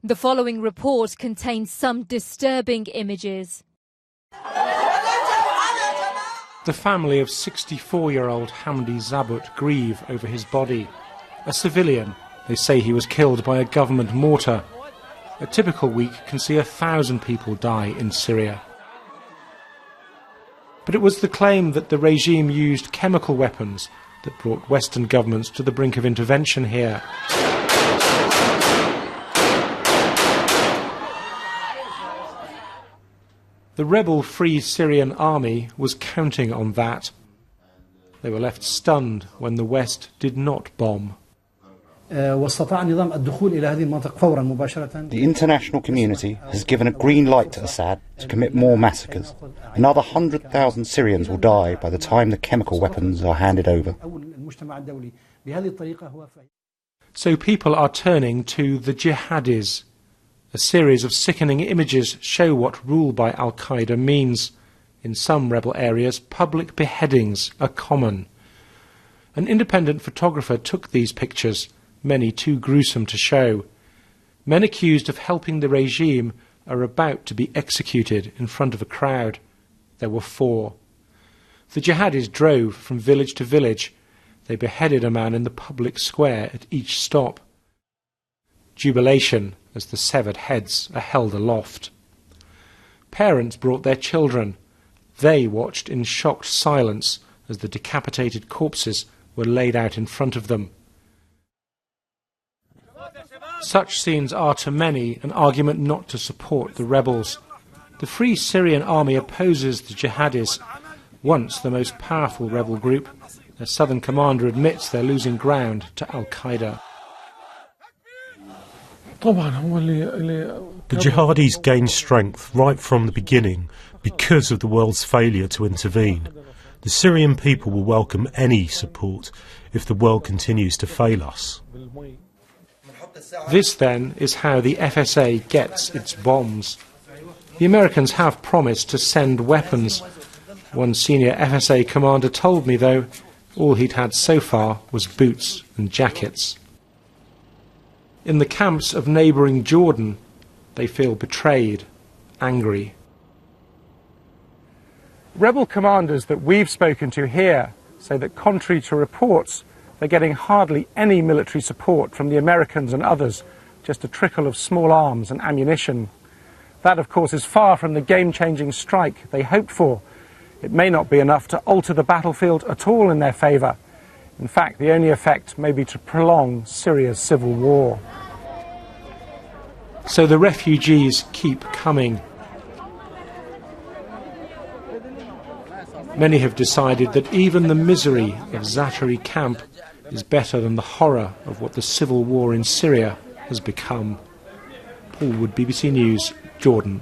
The following report contains some disturbing images. The family of 64-year-old Hamdi Zabut grieve over his body. A civilian, they say he was killed by a government mortar. A typical week can see 1,000 people die in Syria. But it was the claim that the regime used chemical weapons that brought Western governments to the brink of intervention here. The rebel Free Syrian Army was counting on that. They were left stunned when the West did not bomb. The international community has given a green light to Assad to commit more massacres. Another 100,000 Syrians will die by the time the chemical weapons are handed over. So people are turning to the jihadists. A series of sickening images show what rule by Al-Qaeda means. In some rebel areas, public beheadings are common. An independent photographer took these pictures, many too gruesome to show. Men accused of helping the regime are about to be executed in front of a crowd. There were 4. The jihadis drove from village to village. They beheaded a man in the public square at each stop. Jubilation as the severed heads are held aloft. Parents brought their children. They watched in shocked silence as the decapitated corpses were laid out in front of them. Such scenes are to many an argument not to support the rebels. The Free Syrian Army opposes the jihadis, once the most powerful rebel group. Their southern commander admits they're losing ground to Al-Qaeda. The jihadis gained strength right from the beginning because of the world's failure to intervene. The Syrian people will welcome any support if the world continues to fail us. This, then, is how the FSA gets its bombs. The Americans have promised to send weapons. One senior FSA commander told me, though, all he'd had so far was boots and jackets. In the camps of neighbouring Jordan, they feel betrayed, angry. Rebel commanders that we've spoken to here say that, contrary to reports, they're getting hardly any military support from the Americans and others, just a trickle of small arms and ammunition. That, of course, is far from the game-changing strike they hoped for. It may not be enough to alter the battlefield at all in their favour. In fact, the only effect may be to prolong Syria's civil war. So the refugees keep coming. Many have decided that even the misery of Zaatari camp is better than the horror of what the civil war in Syria has become. Paul Wood, BBC News, Jordan.